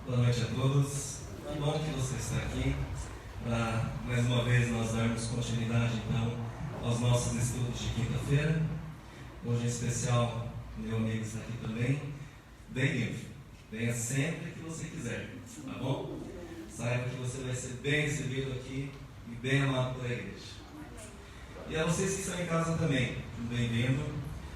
Boa noite a todos. Que bom que você está aqui para mais uma vez nós darmos continuidade então aos nossos estudos de quinta-feira. Hoje em especial, meu amigo está aqui também. Bem livre, venha sempre que você quiser, tá bom? Saiba que você vai ser bem recebido aqui e bem amado pela igreja. E a vocês que estão em casa também, bem-vindo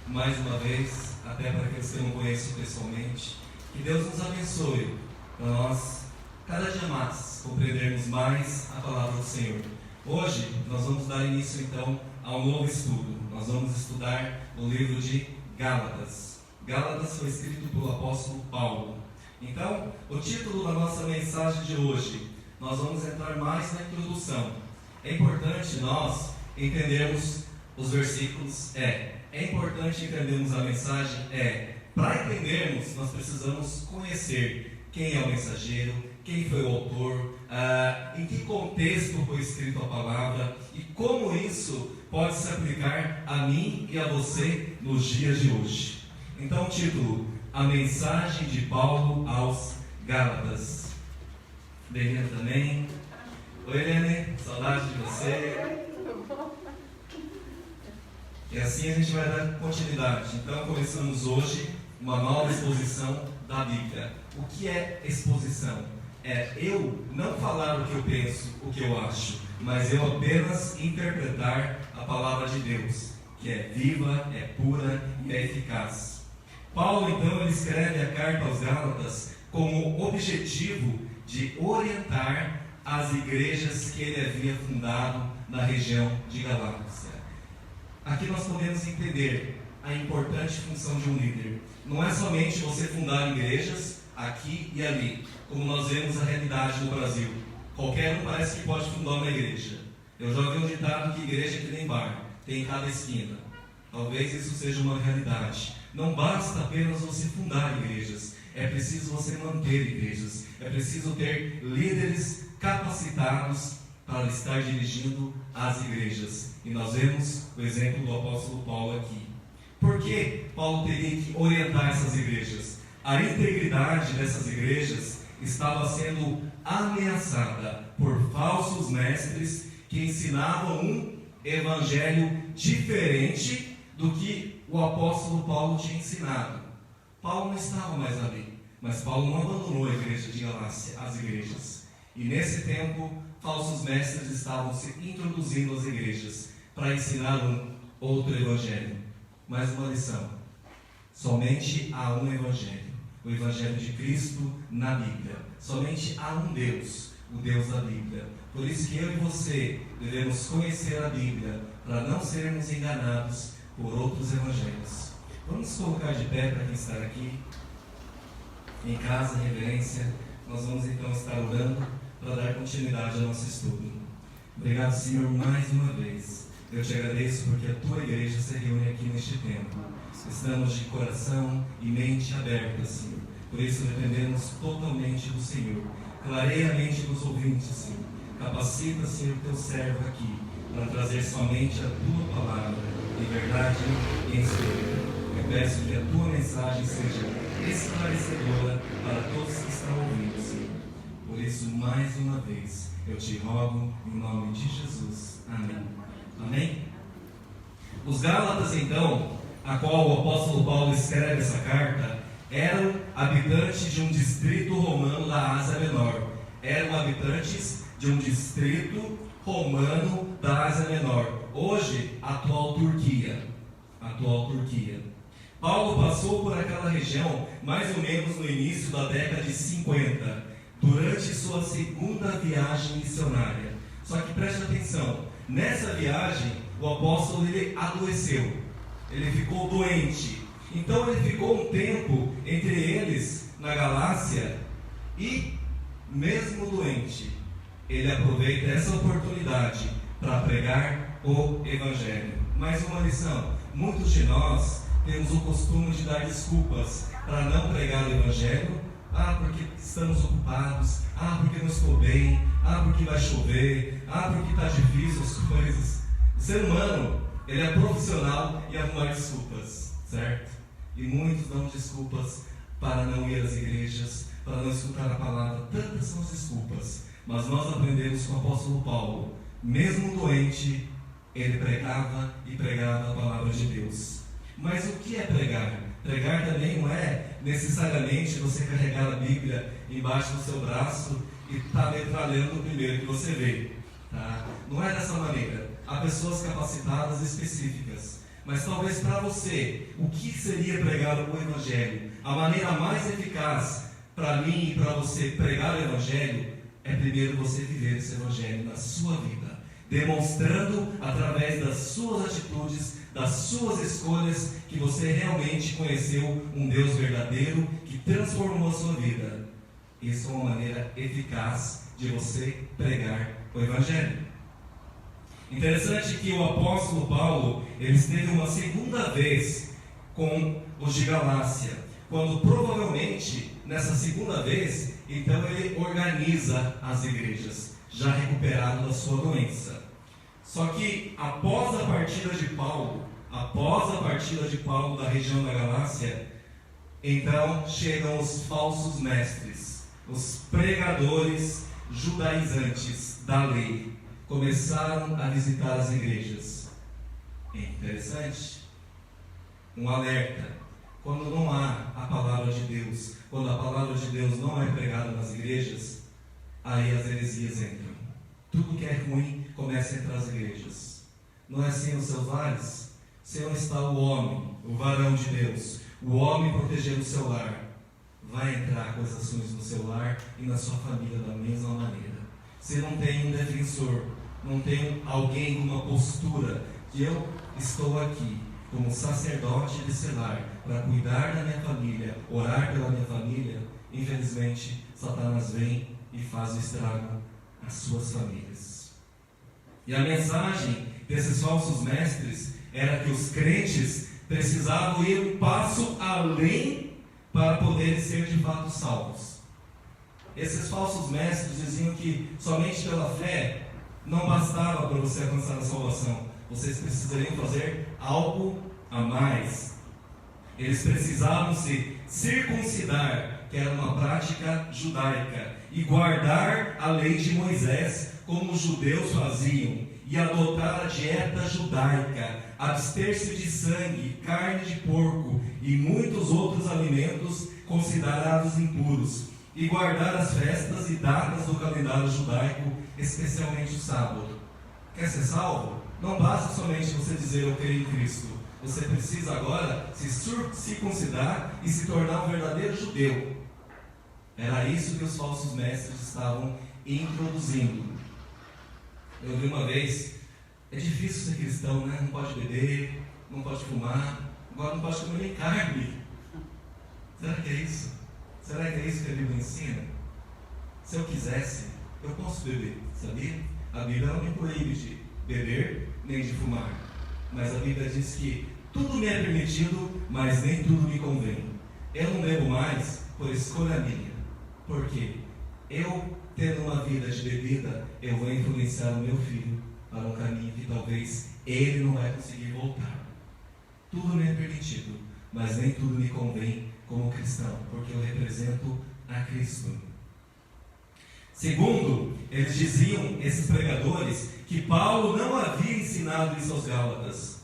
mais uma vez, até para aqueles que eu não conheço pessoalmente. Que Deus nos abençoe para nós, cada dia mais, compreendermos mais a palavra do Senhor. Hoje, nós vamos dar início então a um novo estudo. Nós vamos estudar o livro de Gálatas. Gálatas foi escrito pelo apóstolo Paulo. Então, o título da nossa mensagem de hoje, nós vamos entrar mais na introdução. É importante nós entendermos os versículos, é importante entendermos a mensagem, para entendermos, nós precisamos conhecer quem é o mensageiro, quem foi o autor, em que contexto foi escrita a palavra e como isso pode se aplicar a mim e a você nos dias de hoje. Então, o título: A mensagem de Paulo aos Gálatas. Bem-vinda também. Oi, Helene, saudade de você. E assim a gente vai dar continuidade. Então, começamos hoje uma nova exposição da Bíblia. O que é exposição? É eu não falar o que eu penso, o que eu acho, mas eu apenas interpretar a palavra de Deus, que é viva, é pura e é eficaz. Paulo, então, ele escreve a carta aos Gálatas com o objetivo de orientar as igrejas que ele havia fundado na região de Galácia. Aqui nós podemos entender a importante função de um líder. Não é somente você fundar igrejas aqui e ali, como nós vemos a realidade no Brasil. Qualquer um parece que pode fundar uma igreja. Eu já ouvi um ditado que igreja é que nem bar, tem em cada esquina. Talvez isso seja uma realidade. Não basta apenas você fundar igrejas, é preciso você manter igrejas, é preciso ter líderes capacitados para estar dirigindo as igrejas. E nós vemos o exemplo do apóstolo Paulo aqui. Por que Paulo teria que orientar essas igrejas? A integridade dessas igrejas estava sendo ameaçada por falsos mestres que ensinavam um evangelho diferente do que o apóstolo Paulo tinha ensinado. Paulo não estava mais ali, mas Paulo não abandonou a igreja de Galácia, as igrejas. E nesse tempo, falsos mestres estavam se introduzindo às igrejas para ensinar um outro evangelho. Mais uma lição: somente há um evangelho, o evangelho de Cristo na Bíblia. Somente há um Deus, o Deus da Bíblia. Por isso que eu e você devemos conhecer a Bíblia, para não sermos enganados por outros evangelhos. Vamos colocar de pé para quem está aqui em casa, em reverência. Nós vamos então estar orando para dar continuidade ao nosso estudo. Obrigado, Senhor, mais uma vez. Eu te agradeço porque a tua igreja se reúne aqui neste tempo. Estamos de coração e mente aberta, Senhor. Por isso dependemos totalmente do Senhor. Clareia a mente dos ouvintes, Senhor. Capacita, Senhor, teu servo aqui para trazer somente a tua palavra, em verdade e em espírito. Eu peço que a tua mensagem seja esclarecedora para todos que estão ouvindo, Senhor. Por isso, mais uma vez, eu te rogo em nome de Jesus. Amém. Amém? Os Gálatas, então, a qual o apóstolo Paulo escreve essa carta, eram habitantes de um distrito romano da Ásia Menor. Eram habitantes de um distrito romano da Ásia Menor. Hoje, atual Turquia. Paulo passou por aquela região mais ou menos no início da década de 50, durante sua segunda viagem missionária. Só que preste atenção, nessa viagem o apóstolo ele adoeceu, ele ficou doente. Então ele ficou um tempo entre eles na Galácia e, mesmo doente, ele aproveita essa oportunidade para pregar o Evangelho. Mais uma lição: muitos de nós temos o costume de dar desculpas para não pregar o Evangelho. Porque estamos ocupados, porque não estou bem, porque vai chover, porque está difícil as coisas. O ser humano, ele é profissional em arrumar desculpas, certo? E muitos dão desculpas para não ir às igrejas, para não escutar escutar a palavra, tantas são as desculpas, mas nós aprendemos com o apóstolo Paulo, mesmo doente, ele pregava e pregava a palavra de Deus. Mas o que é pregar? Pregar também não é necessariamente você carregar a Bíblia embaixo do seu braço e estar metralhando o primeiro que você vê. Tá? Não é dessa maneira. Há pessoas capacitadas específicas. Mas talvez para você, o que seria pregar o Evangelho? A maneira mais eficaz para mim e para você pregar o Evangelho é primeiro você viver esse Evangelho na sua vida, demonstrando através das suas atitudes, das suas escolhas, que você realmente conheceu um Deus verdadeiro que transformou a sua vida. Isso é uma maneira eficaz de você pregar o Evangelho. Interessante que o apóstolo Paulo, ele esteve uma segunda vez com os de Galácia, quando provavelmente nessa segunda vez, então ele organiza as igrejas, já recuperado da sua doença. Só que após a partida de Paulo da região da Galácia, então chegam os falsos mestres, os pregadores judaizantes da lei, começaram a visitar as igrejas. É interessante, um alerta: quando não há a palavra de Deus, quando a palavra de Deus não é pregada nas igrejas, aí as heresias entram. Tudo que é ruim começa a entrar nas igrejas. Não é assim nos seus lares? Se não está o homem, o varão de Deus, o homem protegendo o seu lar, vai entrar coisas ruins no seu lar e na sua família da mesma maneira. Se não tem um defensor, não tem alguém com uma postura de eu estou aqui como sacerdote desse lar para cuidar da minha família, orar pela minha família, infelizmente Satanás vem e faz o estrago às suas famílias. E a mensagem desses falsos mestres era que os crentes precisavam ir um passo além para poderem ser de fato salvos. Esses falsos mestres diziam que somente pela fé não bastava para você alcançar a salvação. Vocês precisariam fazer algo a mais. Eles precisavam se circuncidar, que era uma prática judaica, e guardar a lei de Moisés, como os judeus faziam, e adotar a dieta judaica, abster-se de sangue, carne de porco e muitos outros alimentos considerados impuros, e guardar as festas e datas do calendário judaico, especialmente o sábado. Quer ser salvo? Não basta somente você dizer eu creio em Cristo. Você precisa agora se circuncidar e se tornar um verdadeiro judeu. Era isso que os falsos mestres estavam introduzindo. Eu vi uma vez, é difícil ser cristão, né? Não pode beber, não pode fumar, agora não pode comer nem carne. Será que é isso? Será que é isso que a Bíblia ensina? Se eu quisesse, eu posso beber, sabia? A Bíblia não me proíbe de beber nem de fumar, mas a Bíblia diz que tudo me é permitido, mas nem tudo me convém. Eu não bebo mais por escolha minha. Por quê? Eu, tendo uma vida de bebida, eu vou influenciar o meu filho para um caminho que talvez ele não vai conseguir voltar. Tudo me é permitido, mas nem tudo me convém como cristão, porque eu represento a Cristo. Segundo, eles diziam, esses pregadores, que Paulo não havia ensinado isso aos Gálatas.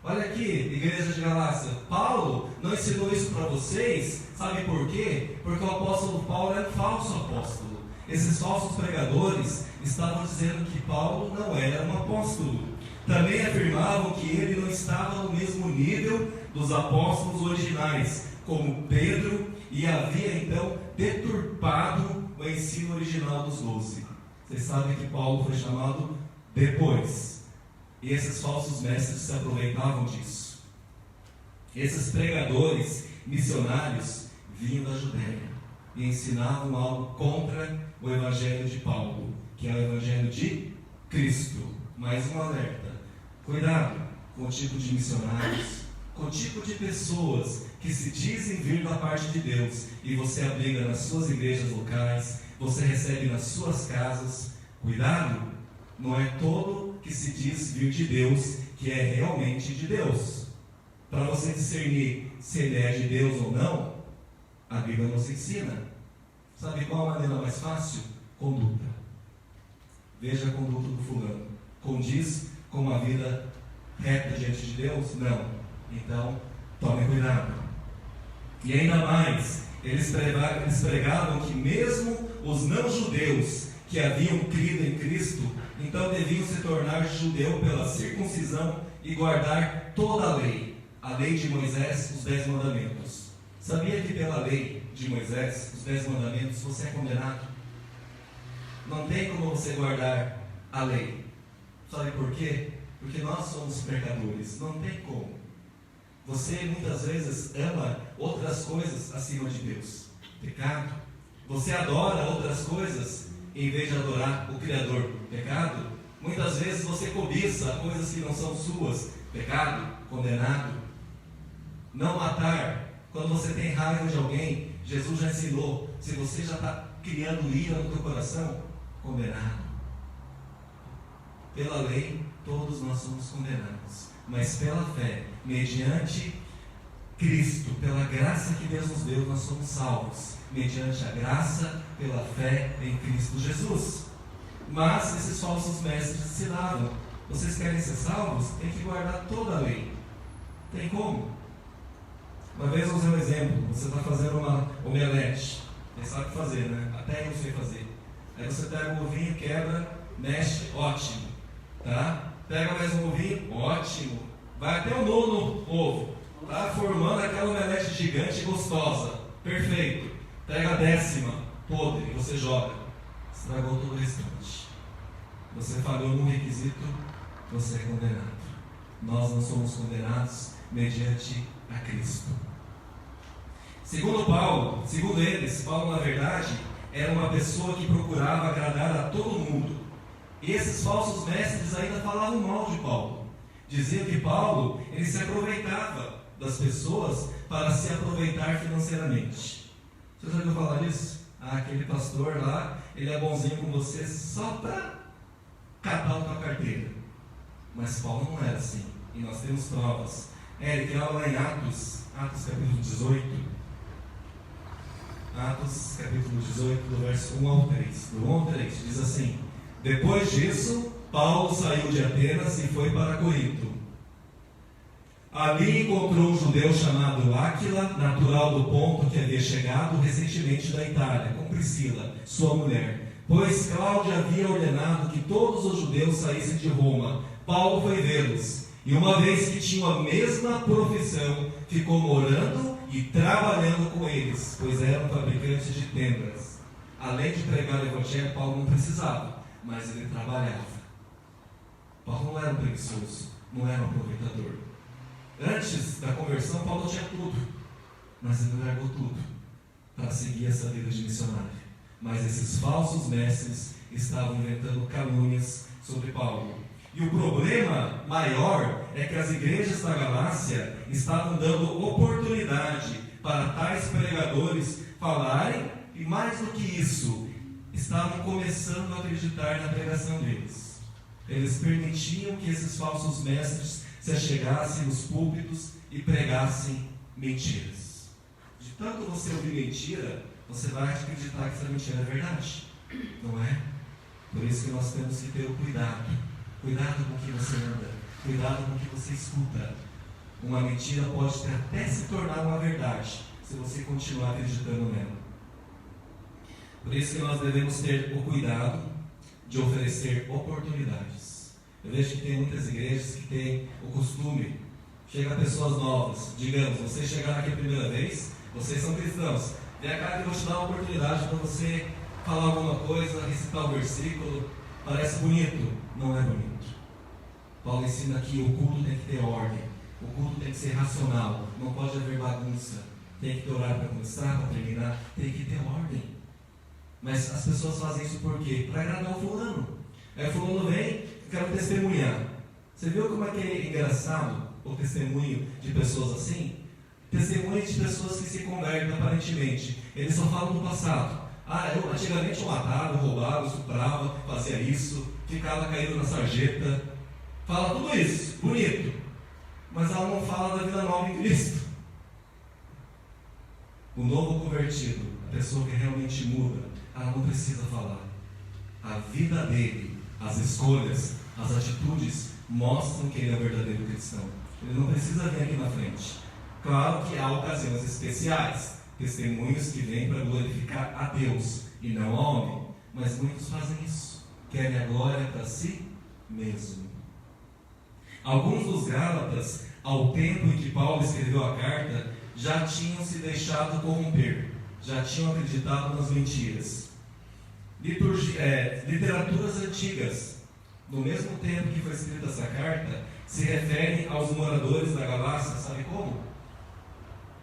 Olha aqui, igreja de Galácia, Paulo não ensinou isso para vocês, sabe por quê? Porque o apóstolo Paulo era um falso apóstolo. Esses falsos pregadores estavam dizendo que Paulo não era um apóstolo. Também afirmavam que ele não estava no mesmo nível dos apóstolos originais, como Pedro, e havia então deturpado o ensino original dos 12. Vocês sabem que Paulo foi chamado depois. E esses falsos mestres se aproveitavam disso. Esses pregadores missionários vinham da Judéia e ensinavam algo contra o Evangelho de Paulo, que é o Evangelho de Cristo. Mais um alerta: cuidado com o tipo de missionários, com o tipo de pessoas que se dizem vir da parte de Deus e você abriga nas suas igrejas locais, você recebe nas suas casas. Cuidado, não é todo que se diz vir de Deus que é realmente de Deus. Para você discernir se ele é de Deus ou não, a Bíblia nos ensina. Sabe qual a maneira mais fácil? Conduta. Veja a conduta do fulano. Condiz com uma vida reta diante de Deus? Não. Então, tome cuidado. E ainda mais, eles pregavam que mesmo os não-judeus que haviam crido em Cristo, então deviam se tornar judeu pela circuncisão e guardar toda a lei de Moisés, os 10 mandamentos. Sabia que pela lei de Moisés, os 10 mandamentos, você é condenado? Não tem como você guardar a lei. Sabe por quê? Porque nós somos pecadores. Não tem como. Você muitas vezes ama outras coisas acima de Deus. Pecado. Você adora outras coisas em vez de adorar o Criador. Pecado. Muitas vezes você cobiça coisas que não são suas. Pecado. Condenado. Não matar. Quando você tem raiva de alguém, Jesus já ensinou. Se você já está criando ira no teu coração, condenado. Pela lei, todos nós somos condenados. Mas pela fé, mediante Cristo, pela graça que Deus nos deu, nós somos salvos. Mediante a graça, pela fé em Cristo Jesus. Mas esses falsos mestres ensinavam: vocês querem ser salvos? Tem que guardar toda a lei. Tem como? Uma vez eu usei um exemplo. Você está fazendo uma omelete. Você sabe fazer, né? Até eu sei fazer. Aí você pega um ovinho, quebra, mexe, ótimo. Tá? Pega mais um ovinho, ótimo. Vai até o 9º ovo. Tá formando aquela omelete gigante e gostosa. Perfeito. Pega a 10ª, podre, você joga. Estragou todo o restante. Você falhou num requisito, você é condenado. Nós não somos condenados mediante a Cristo. Segundo eles, Paulo na verdade era uma pessoa que procurava agradar a todo mundo. E esses falsos mestres ainda falavam mal de Paulo. Diziam que Paulo, ele se aproveitava das pessoas para se aproveitar financeiramente. Você já ouviu falar disso? Aquele pastor lá, ele é bonzinho com você só para catar a tua carteira. Mas Paulo não era assim. E nós temos provas. Ele fala lá em Atos capítulo 18. Atos capítulo 18, do verso 1 ao 3. Do 1 ao 3, diz assim: depois disso, Paulo saiu de Atenas e foi para Corinto. Ali encontrou um judeu chamado Áquila, natural do Ponto, que havia chegado recentemente da Itália, com Priscila, sua mulher. Pois Cláudio havia ordenado que todos os judeus saíssem de Roma. Paulo foi vê-los, e uma vez que tinham a mesma profissão, ficou morando e trabalhando com eles, pois eram fabricantes de tendas. Além de pregar o evangelho, Paulo não precisava, mas ele trabalhava. Paulo não era um preguiçoso, não era um aproveitador. Antes da conversão, Paulo tinha tudo, mas ele largou tudo para seguir essa vida de missionário. Mas esses falsos mestres estavam inventando calúnias sobre Paulo. E o problema maior é que as igrejas da Galácia estavam dando oportunidade para tais pregadores falarem, e mais do que isso, estavam começando a acreditar na pregação deles. Eles permitiam que esses falsos mestres se achegassem nos púlpitos e pregassem mentiras. De tanto você ouvir mentira, você vai acreditar que essa mentira é verdade, não é? Por isso que nós temos que ter o cuidado. Cuidado com o que você anda, cuidado com o que você escuta. Uma mentira pode até se tornar uma verdade, se você continuar acreditando nela. Por isso que nós devemos ter o cuidado de oferecer oportunidades. Eu vejo que tem muitas igrejas que têm o costume, chega pessoas novas, digamos, vocês chegaram aqui a primeira vez, vocês são cristãos, vem cá que eu vou te dar uma oportunidade para você falar alguma coisa, recitar o versículo, parece bonito, não é bonito. Paulo ensina que o culto tem que ter ordem, o culto tem que ser racional, não pode haver bagunça, tem que ter horário para começar, para terminar, tem que ter ordem. Mas as pessoas fazem isso por quê? Para agradar o fulano. Aí o fulano vem, quero testemunhar. Você viu como é que é engraçado o testemunho de pessoas assim? Testemunho de pessoas que se convertem aparentemente. Eles só falam do passado. Eu antigamente eu matava, eu roubava, eu estuprava, fazia isso, ficava caído na sarjeta. Fala tudo isso, bonito. Mas ela não fala da vida nova em Cristo. O novo convertido, a pessoa que realmente muda, ela não precisa falar. A vida dele, as escolhas, as atitudes mostram que ele é o verdadeiro cristão. Ele não precisa vir aqui na frente. Claro que há ocasiões especiais, testemunhos que vêm para glorificar a Deus e não ao homem, mas muitos fazem isso, querem a glória para si mesmo. Alguns dos Gálatas, ao tempo em que Paulo escreveu a carta, já tinham se deixado corromper, já tinham acreditado nas mentiras. Literaturas antigas, no mesmo tempo que foi escrita essa carta, se referem aos moradores da Galácia. Sabe como?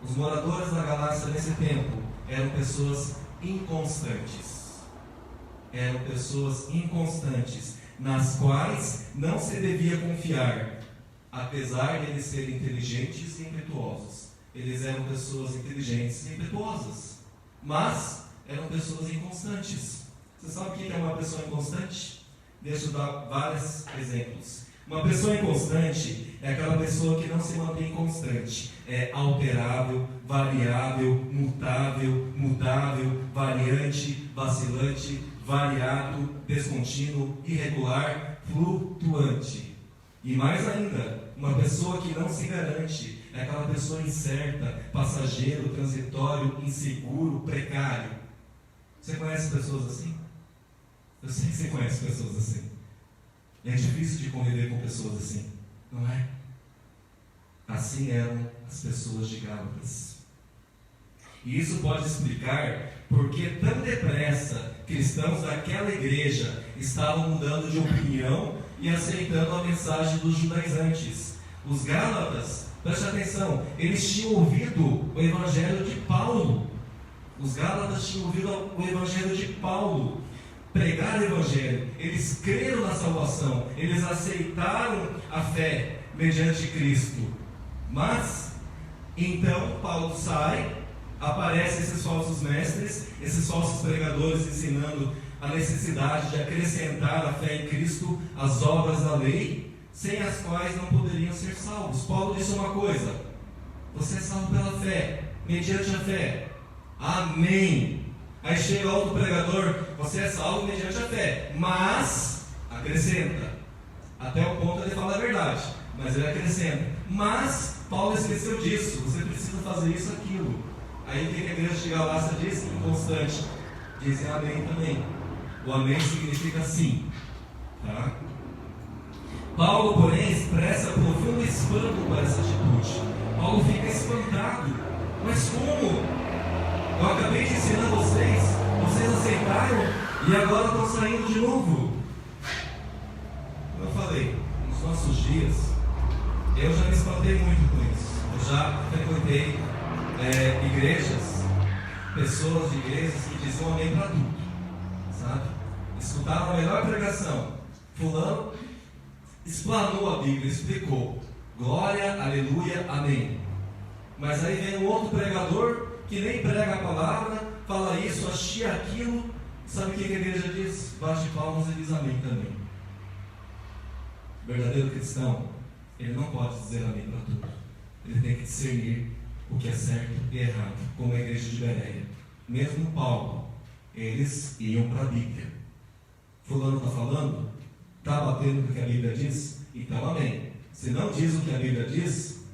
Os moradores da Galácia nesse tempo eram pessoas inconstantes. Eram pessoas inconstantes, nas quais não se devia confiar, apesar de eles serem inteligentes e impetuosos. Eles eram pessoas inteligentes e impetuosas, mas eram pessoas inconstantes. Você sabe o que é uma pessoa inconstante? Deixa eu dar vários exemplos. Uma pessoa inconstante é aquela pessoa que não se mantém constante. É alterável, variável, mutável, variante, vacilante, variado, descontínuo, irregular, flutuante. E mais ainda, uma pessoa que não se garante é aquela pessoa incerta, passageiro, transitório, inseguro, precário. Você conhece pessoas assim? Eu sei que você conhece pessoas assim. É difícil de conviver com pessoas assim, não é? Assim eram as pessoas de Gálatas. E isso pode explicar por que tão depressa cristãos daquela igreja estavam mudando de opinião e aceitando a mensagem dos judaizantes. Os Gálatas, preste atenção, eles tinham ouvido o evangelho de Paulo. Os Gálatas tinham ouvido o evangelho de Paulo. Pregar o evangelho, eles creram na salvação, eles aceitaram a fé mediante Cristo. Mas, então Paulo sai, aparecem esses falsos mestres, esses falsos pregadores ensinando a necessidade de acrescentar a fé em Cristo às obras da lei, sem as quais não poderiam ser salvos. Paulo disse uma coisa: você é salvo pela fé, mediante a fé. Amém. Aí chega outro pregador: você é salvo mediante a fé, mas acrescenta, até o ponto de ele falar a verdade, mas ele acrescenta. Mas Paulo esqueceu disso, você precisa fazer isso, aquilo. Aí o que a igreja de Galácia diz? Inconstante. Dizem amém também. O amém significa sim, tá? Paulo, porém, expressa profundo espanto para essa atitude. Paulo fica espantado. Mas como? Eu acabei de ensinar vocês aceitaram e agora estão saindo de novo. Como eu falei, nos nossos dias, eu já me espantei muito com isso. Eu já frequentei igrejas, pessoas de igrejas que diziam amém para tudo, sabe? Escutaram a melhor pregação. Fulano explanou a Bíblia, explicou: glória, aleluia, amém. Mas aí vem um outro pregador que nem prega a palavra, fala isso, achia aquilo. Sabe o que a igreja diz? Bate palmas e diz amém também. O verdadeiro cristão, ele não pode dizer amém para tudo. Ele tem que discernir o que é certo e errado, como a igreja de Bereia. Mesmo Paulo, eles iam para a Bíblia. Fulano está falando? Está batendo no que a Bíblia diz? Então amém. Se não diz o que a Bíblia diz,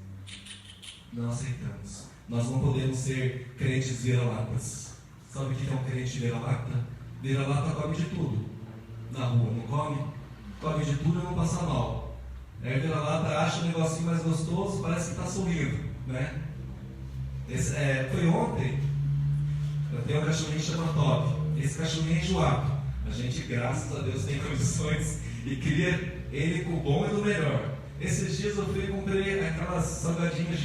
não aceitamos. Nós não podemos ser crentes vira-latas. Sabe o que é um crente vira-lata? Vira-lata come de tudo. Na rua não come? Come de tudo e não passa mal. Aí o vira-lata acha um negocinho mais gostoso, parece que está sorrindo, né? Foi ontem. Eu tenho um cachorrinho que chama Top. Esse cachorrinho é enjoado. A gente, graças a Deus, tem condições e cria ele com o bom e do melhor. Esses dias eu fui e comprei aquelas salgadinhas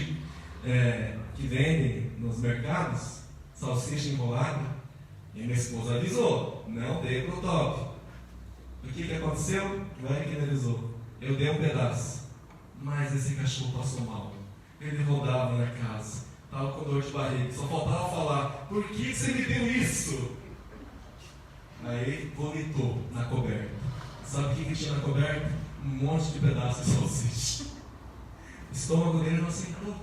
que vendem nos mercados, salsicha enrolada, e minha esposa avisou: não dê pro Top. O que aconteceu? Vai que ele avisou. Eu dei um pedaço, mas esse cachorro passou mal. Ele rodava na casa, estava com dor de barriga, só faltava falar: por que você me deu isso? Aí vomitou na coberta. Sabe o que tinha na coberta? Um monte de pedaços de salsicha. O estômago dele não aceitou.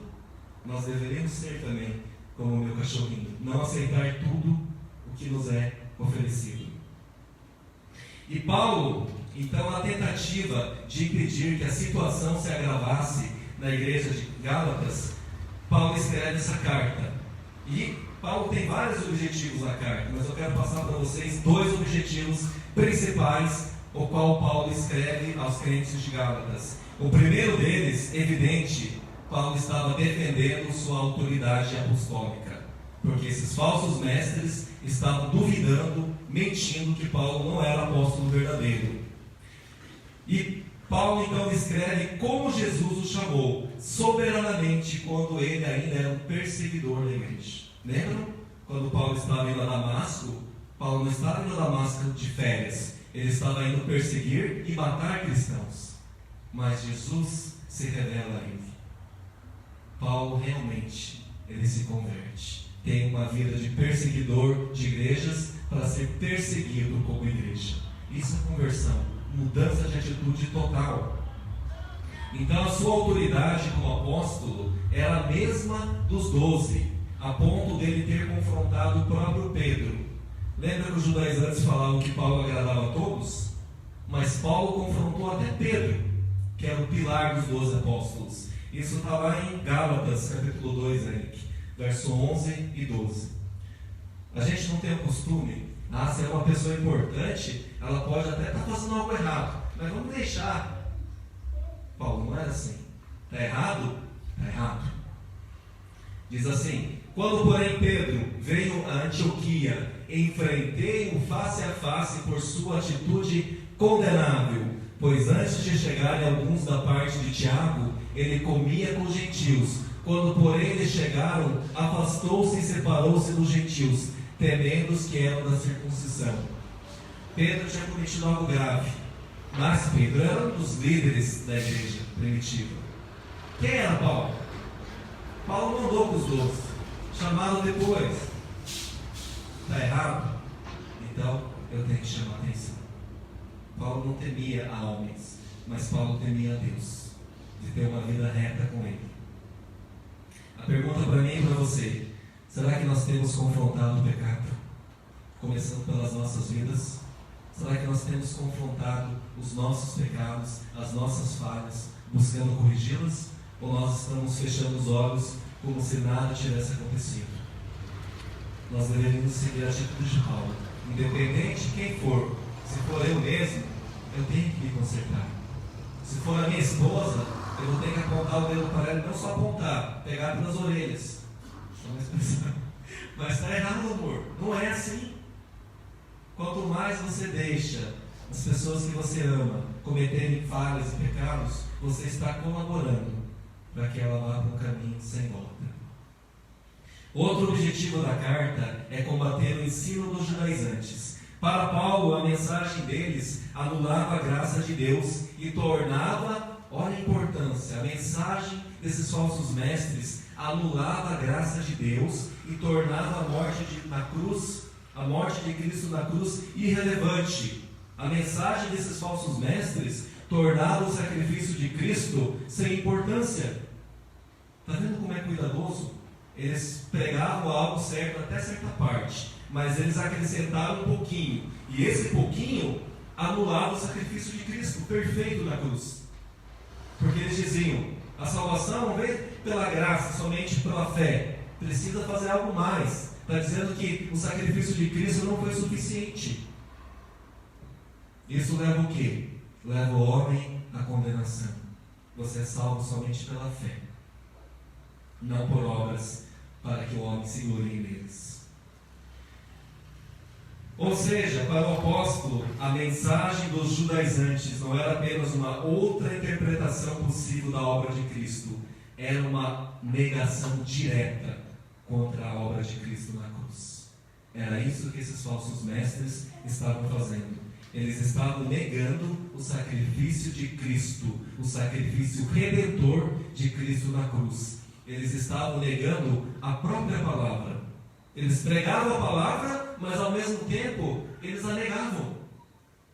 Nós deveríamos ser também como o meu cachorrinho, não aceitar tudo o que nos é oferecido. E Paulo, então, na tentativa de impedir que a situação se agravasse na igreja de Gálatas, Paulo escreve essa carta. E Paulo tem vários objetivos na carta, mas eu quero passar para vocês 2 objetivos principais, o qual Paulo escreve aos crentes de Gálatas. O primeiro deles, evidente, Paulo estava defendendo sua autoridade apostólica, porque esses falsos mestres estavam duvidando, mentindo que Paulo não era apóstolo verdadeiro. E Paulo então descreve como Jesus o chamou soberanamente quando ele ainda era um perseguidor da igreja. Lembram? Quando Paulo estava indo a Damasco, Paulo não estava indo a Damasco de férias, ele estava indo perseguir e matar cristãos. Mas Jesus se revela a ele. Paulo realmente, ele se converte. Tem uma vida de perseguidor de igrejas para ser perseguido como igreja. Isso é conversão, mudança de atitude total. Então a sua autoridade como apóstolo era a mesma dos 12, a ponto dele ter confrontado o próprio Pedro. Lembra que os judaizantes falavam que Paulo agradava a todos? Mas Paulo confrontou até Pedro, que era o pilar dos 12 apóstolos. Isso está lá em Gálatas, capítulo 2, Eric, verso 11 e 12. A gente não tem o costume, se é uma pessoa importante, ela pode até estar fazendo algo errado, mas vamos deixar. Paulo não era assim. Está errado? Está errado. Diz assim: quando porém Pedro veio a Antioquia, enfrentei-o face a face por sua atitude condenável, pois antes de chegarem alguns da parte de Tiago, ele comia com os gentios. Quando porém eles chegaram, afastou-se e separou-se dos gentios, temendo os que eram da circuncisão. Pedro tinha cometido algo grave, mas Pedro era um dos líderes da igreja primitiva. Quem era Paulo? Paulo não andou com os 12, chamaram depois. Está errado? Então eu tenho que chamar a atenção. Paulo não temia a homens, mas Paulo temia a Deus, de ter uma vida reta com Ele. A pergunta para mim e para você: será que nós temos confrontado o pecado? Começando pelas nossas vidas. Será que nós temos confrontado os nossos pecados, as nossas falhas, buscando corrigi-las? Ou nós estamos fechando os olhos como se nada tivesse acontecido? Nós deveríamos seguir a atitude de Paulo. Independente de quem for, se for eu mesmo, eu tenho que me consertar. Se for a minha esposa, eu vou ter que apontar o dedo para ela, não só apontar, pegar pelas orelhas. Mas está errado, amor. Não é assim. Quanto mais você deixa as pessoas que você ama cometerem falhas e pecados, você está colaborando para que ela vá para um caminho sem volta. Outro objetivo da carta é combater o ensino dos judaizantes. Para Paulo, a mensagem deles anulava a graça de Deus e tornava, olha a importância, a mensagem desses falsos mestres anulava a graça de Deus e tornava a morte de Cristo na cruz irrelevante. A mensagem desses falsos mestres tornava o sacrifício de Cristo sem importância. Está vendo como é cuidadoso? Eles pregavam algo certo até certa parte, mas eles acrescentaram um pouquinho, e esse pouquinho anulava o sacrifício de Cristo perfeito na cruz. Porque eles diziam: a salvação não vem pela graça, somente pela fé, precisa fazer algo mais. Está dizendo que o sacrifício de Cristo não foi suficiente. Isso leva o quê? Leva o homem à condenação. Você é salvo somente pela fé, não por obras, para que o homem se glorie neles. Ou seja, para o apóstolo, a mensagem dos judaizantes não era apenas uma outra interpretação possível da obra de Cristo, era uma negação direta contra a obra de Cristo na cruz. Era isso que esses falsos mestres estavam fazendo. Eles estavam negando o sacrifício de Cristo, o sacrifício redentor de Cristo na cruz. Eles estavam negando a própria palavra. Eles pregavam a palavra, mas ao mesmo tempo eles a negavam.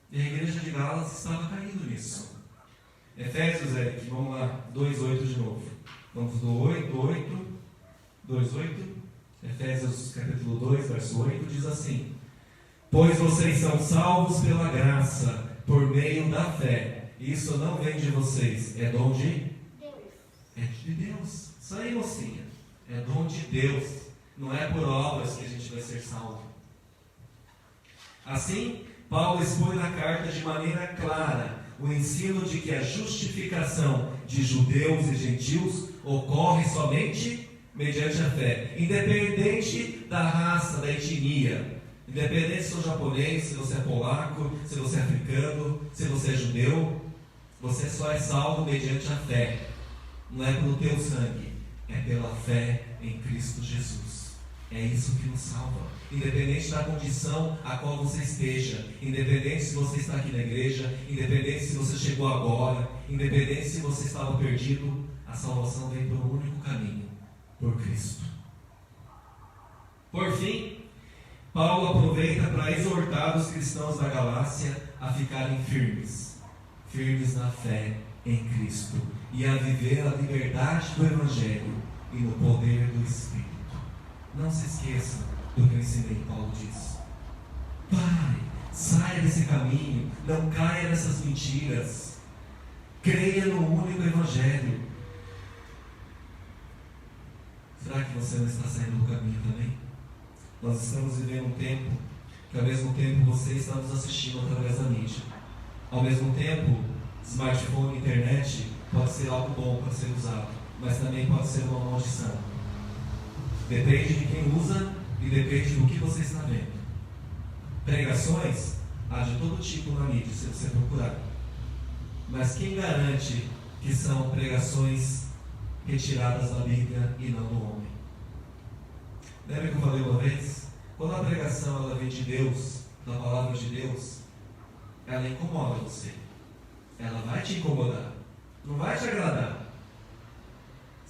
E a igreja de Gálatas estava caindo nisso. Efésios, Eric, vamos lá, 2:8 de novo. Vamos do 2:8. Efésios capítulo 2, verso 8 diz assim: pois vocês são salvos pela graça, por meio da fé. Isso não vem de vocês, é dom de Deus. É de Deus. Isso aí, mocinha. É dom de Deus. Não é por obras que a gente vai ser salvo. Assim, Paulo expõe na carta de maneira clara o ensino de que a justificação de judeus e gentios ocorre somente mediante a fé, independente da raça, da etnia, independente se você é japonês, se você é polaco, se você é africano, se você é judeu, você só é salvo mediante a fé. Não é pelo teu sangue, é pela fé em Cristo Jesus. É isso que nos salva, independente da condição a qual você esteja, independente se você está aqui na igreja, independente se você chegou agora, independente se você estava perdido, a salvação vem por um único caminho, por Cristo. Por fim, Paulo aproveita para exortar os cristãos da Galácia a ficarem firmes na fé em Cristo e a viver a liberdade do Evangelho e no poder do Espírito. Não se esqueça do que eu ensinei, Paulo diz. Pare, saia desse caminho, não caia nessas mentiras, creia no único Evangelho. Será que você não está saindo do caminho também? Nós estamos vivendo um tempo que ao mesmo tempo você está nos assistindo através da mídia. Ao mesmo tempo, smartphone e internet pode ser algo bom para ser usado, mas também pode ser uma maldição. Depende de quem usa e depende do que você está vendo. Pregações há de todo tipo na mídia, se você procurar. Mas quem garante que são pregações retiradas da Bíblia e não do homem? Lembra que eu falei uma vez? Quando a pregação ela vem de Deus, da palavra de Deus, ela incomoda você. Ela vai te incomodar. Não vai te agradar.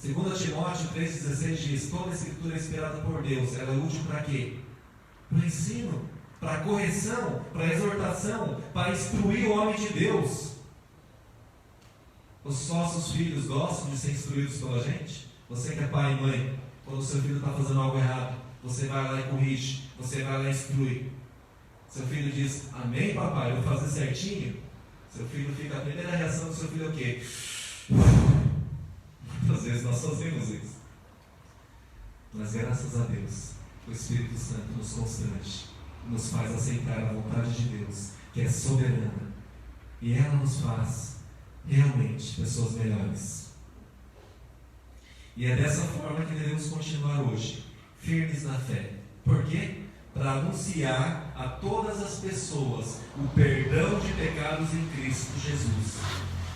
2 Timóteo 3,16 diz: toda a escritura é inspirada por Deus. Ela é útil para quê? Para o ensino, para a correção, para a exortação, para instruir o homem de Deus. Os nossos filhos gostam de ser instruídos pela gente? Você que é pai e mãe, quando o seu filho está fazendo algo errado, você vai lá e corrige, você vai lá e instrui. Seu filho diz: amém, papai, eu vou fazer certinho. Seu filho fica, a primeira reação do seu filho é o quê? Muitas vezes nós fazemos isso. Mas graças a Deus, o Espírito Santo nos constrange, nos faz aceitar a vontade de Deus, que é soberana, e ela nos faz realmente pessoas melhores. E é dessa forma que devemos continuar hoje, firmes na fé. Por quê? Para anunciar a todas as pessoas o perdão de pecados em Cristo Jesus.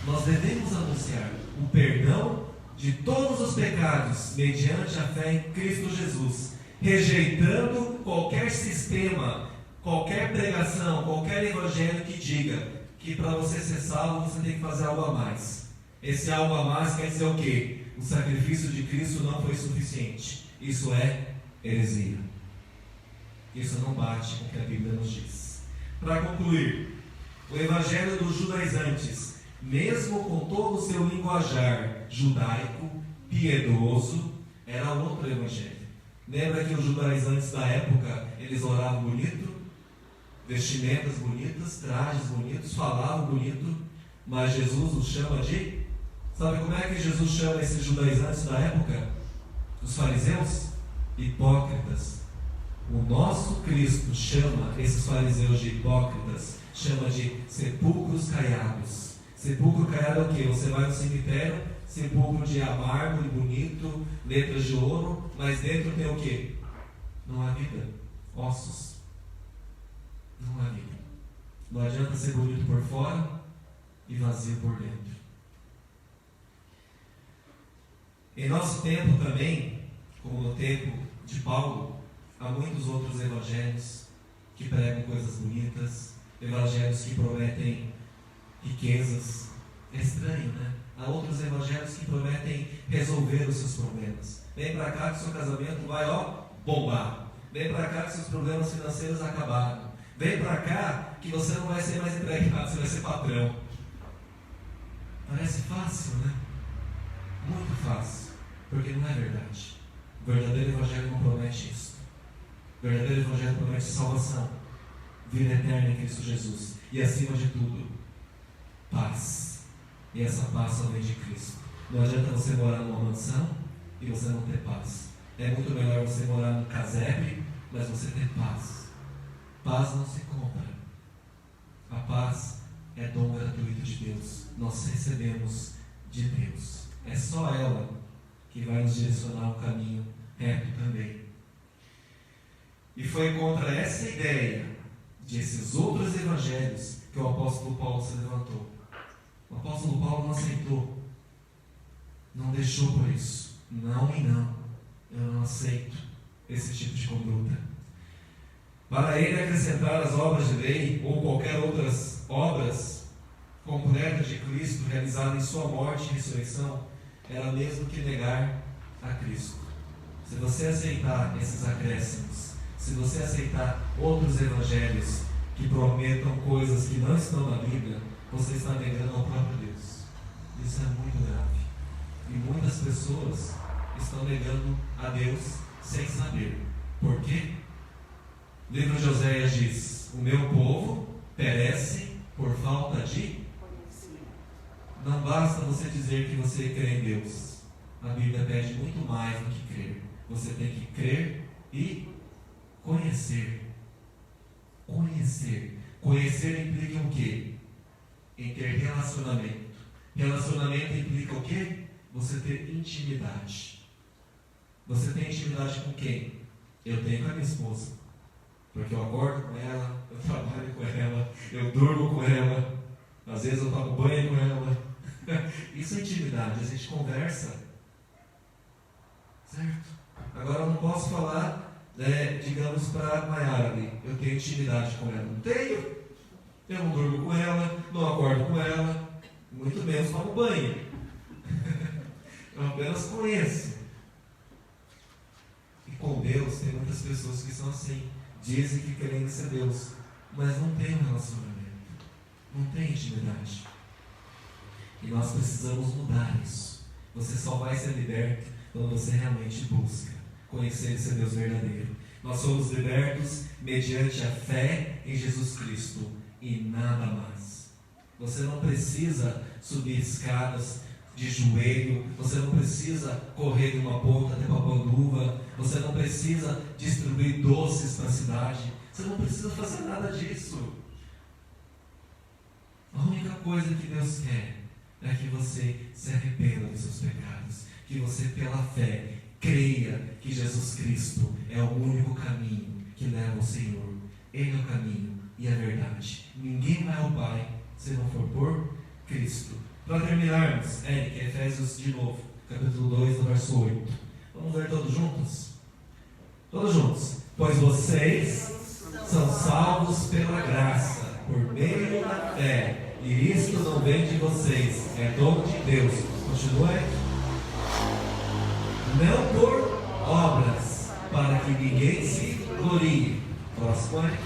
Nós devemos anunciar o perdão de todos os pecados mediante a fé em Cristo Jesus, rejeitando qualquer sistema, qualquer pregação, qualquer evangelho que diga que para você ser salvo você tem que fazer algo a mais. Esse algo a mais quer dizer o quê? O sacrifício de Cristo não foi suficiente. Isso é heresia. Isso não bate com o que a Bíblia nos diz. Para concluir, o evangelho dos judaizantes, mesmo com todo o seu linguajar judaico, piedoso, era outro evangelho. Lembra que os judaizantes da época, eles oravam bonito, vestimentas bonitas, trajes bonitos, falavam bonito, mas Jesus os chama de... Sabe como é que Jesus chama esses judaizantes da época? Os fariseus? Hipócritas. O nosso Cristo chama esses fariseus de hipócritas, chama de sepulcros caiados. Sepulcro caiado é o quê? Você vai no cemitério, sepulcro de mármore bonito, letras de ouro, mas dentro tem o quê? Não há vida, ossos. Não há vida. Não adianta ser bonito por fora e vazio por dentro. Em nosso tempo também, como no tempo de Paulo, há muitos outros evangelhos que pregam coisas bonitas, evangelhos que prometem riquezas. É estranho, né? Há outros evangelhos que prometem resolver os seus problemas. Vem para cá que o seu casamento vai, bombar. Vem para cá que seus problemas financeiros acabaram. Vem para cá que você não vai ser mais empregado, você vai ser patrão. Parece fácil, né? Muito fácil, porque não é verdade. O verdadeiro Evangelho não promete isso. O verdadeiro Evangelho promete salvação, vida eterna em Cristo Jesus. E acima de tudo, paz. E essa paz só vem de Cristo. Não adianta você morar numa mansão e você não ter paz. É muito melhor você morar num casebre, mas você ter paz. Paz não se compra. A paz é dom gratuito de Deus. Nós recebemos de Deus. É só ela que vai nos direcionar um caminho reto também. E foi contra essa ideia de esses outros evangelhos que o apóstolo Paulo se levantou. O apóstolo Paulo não aceitou. Não deixou por isso. Não e não. Eu não aceito esse tipo de conduta. Para ele acrescentar as obras de lei ou qualquer outras obras completas de Cristo realizadas em sua morte e ressurreição era mesmo que negar a Cristo. Se você aceitar esses acréscimos, se você aceitar outros evangelhos que prometam coisas que não estão na Bíblia, você está negando ao próprio Deus. Isso é muito grave. E muitas pessoas estão negando a Deus sem saber. Por quê? O livro de Oséias diz: o meu povo perece por falta de conhecimento. Não basta você dizer que você crê em Deus. A Bíblia pede muito mais do que crer. Você tem que crer e conhecer. Conhecer. Conhecer implica o quê? Em ter relacionamento. Relacionamento implica o quê? Você ter intimidade. Você tem intimidade com quem? Eu tenho com a minha esposa. Porque eu acordo com ela, eu trabalho com ela, eu durmo com ela, às vezes eu tomo banho com ela. Isso é intimidade, a gente conversa. Certo? Agora eu não posso falar, digamos, para a Maiara ali, eu tenho intimidade com ela. Não tenho. Eu não durmo com ela, não acordo com ela, muito menos tomo banho. Eu apenas conheço. E com Deus tem muitas pessoas que são assim. Dizem que querem ser Deus, mas não tem um relacionamento, não tem intimidade. E nós precisamos mudar isso. Você só vai ser liberto quando você realmente busca conhecer esse Deus verdadeiro. Nós somos libertos mediante a fé em Jesus Cristo e nada mais. Você não precisa subir escadas de joelho, você não precisa correr de uma ponta até Papanduva, você não precisa distribuir doces para a cidade, você não precisa fazer nada disso. A única coisa que Deus quer é que você se arrependa dos seus pecados, que você pela fé creia que Jesus Cristo é o único caminho que leva ao Senhor. Ele é o caminho e a verdade. Ninguém vai ao Pai se não for por Cristo. Para terminarmos, Eric, Efésios de novo, capítulo 2, no verso 8. Vamos ler todos juntos? Todos juntos. Pois vocês são salvos pela graça, por meio da fé, e isto não vem de vocês, é dom de Deus. Continua aí. Não por obras, para que ninguém se glorie. Próximo aí.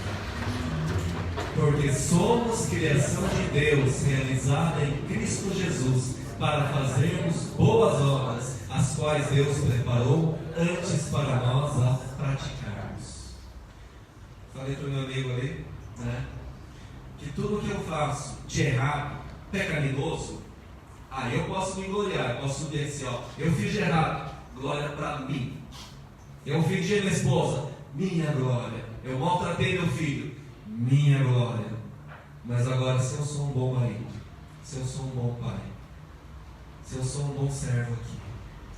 Porque somos criação de Deus, realizada em Cristo Jesus, para fazermos boas obras, as quais Deus preparou antes para nós a praticarmos. Falei para o meu amigo ali, que tudo que eu faço de errado, pecaminoso, eu posso me gloriar, eu posso subir assim, eu fiz de errado, glória para mim. Eu ofendi minha esposa, minha glória. Eu maltratei meu filho, minha glória. Mas agora, se eu sou um bom marido, se eu sou um bom pai, se eu sou um bom servo aqui,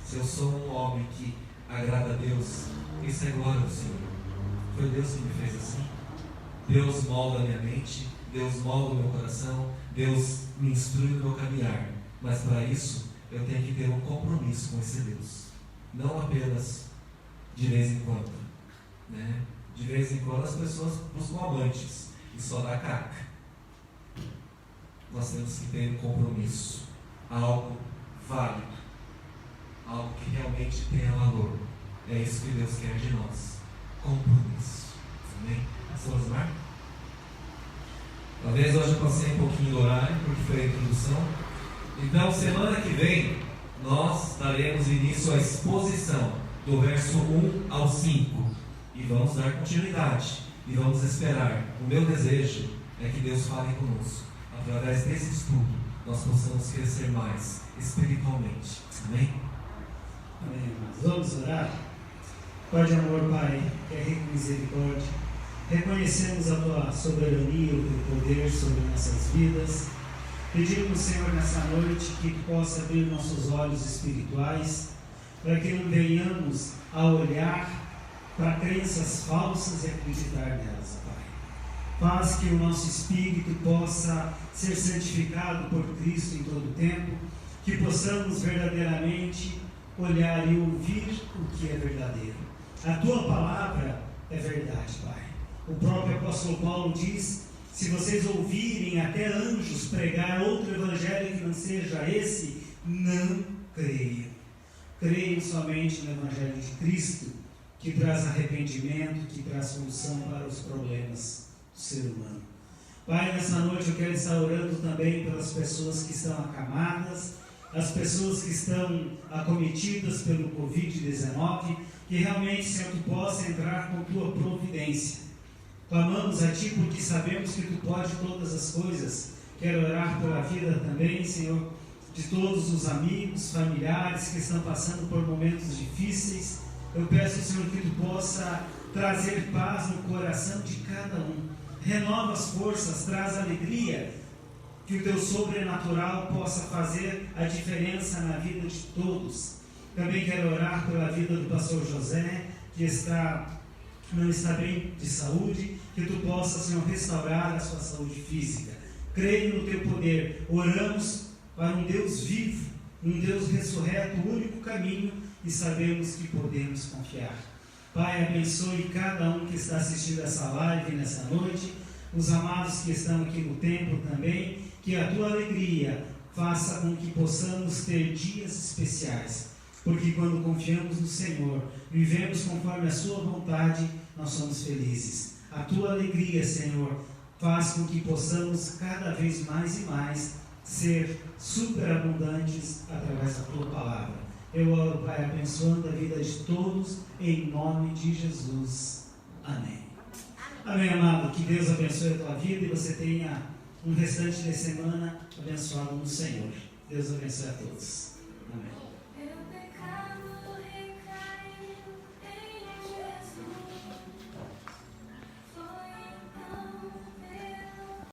se eu sou um homem que agrada a Deus, isso é glória do Senhor. Foi Deus que me fez assim. Deus molda a minha mente, Deus molda o meu coração, Deus me instrui no meu caminhar. Mas para isso, eu tenho que ter um compromisso com esse Deus. Não apenas de vez em quando, De vez em quando as pessoas buscam amantes e só dá caca. Nós temos que ter um compromisso, algo válido, algo que realmente tenha valor. É isso que Deus quer de nós, compromisso. Amém? Pastor Osmar? Talvez hoje eu passei um pouquinho do horário, porque foi a introdução. Então, semana que vem, nós daremos início à exposição do verso 1 ao 5, e vamos dar continuidade, e vamos esperar. O meu desejo é que Deus fale conosco, através desse estudo, nós possamos crescer mais espiritualmente. Amém? Amém, irmãos. Vamos orar? Pai de amor, Pai, que é rico em misericórdia, reconhecemos a Tua soberania, o Teu poder sobre nossas vidas. Pedimos, Senhor, nessa noite, que Tu possa abrir nossos olhos espirituais, para que não venhamos a olhar para crenças falsas e acreditar nelas, Pai. Faz que o nosso espírito possa ser santificado por Cristo em todo o tempo, que possamos verdadeiramente olhar e ouvir o que é verdadeiro. A Tua palavra é verdade, Pai. O próprio apóstolo Paulo diz: se vocês ouvirem até anjos pregar outro evangelho que não seja esse, não creiam. Creiam somente no evangelho de Cristo, que traz arrependimento, que traz solução para os problemas do ser humano. Pai, nessa noite eu quero estar orando também pelas pessoas que estão acamadas, as pessoas que estão acometidas pelo Covid-19, que realmente, Senhor, Tu possa entrar com Tua providência. Clamamos a Ti porque sabemos que Tu pode todas as coisas. Quero orar pela vida também, Senhor, de todos os amigos, familiares que estão passando por momentos difíceis. Eu peço, Senhor, que Tu possa trazer paz no coração de cada um. Renova as forças, traz alegria, que o Teu sobrenatural possa fazer a diferença na vida de todos. Também quero orar pela vida do pastor José, que não está bem de saúde, que Tu possa, Senhor, restaurar a sua saúde física. Creio no Teu poder. Oramos para um Deus vivo, um Deus ressurreto, o único caminho, e sabemos que podemos confiar. Pai, abençoe cada um que está assistindo essa live nessa noite, os amados que estão aqui no templo também, que a Tua alegria faça com que possamos ter dias especiais, porque quando confiamos no Senhor, vivemos conforme a Sua vontade, nós somos felizes. A Tua alegria, Senhor, faz com que possamos cada vez mais e mais ser superabundantes através da Tua palavra. Eu oro, Pai, abençoando a vida de todos, em nome de Jesus. Amém. Amém, amado. Que Deus abençoe a tua vida e você tenha um restante de semana abençoado no Senhor. Deus abençoe a todos. Amém.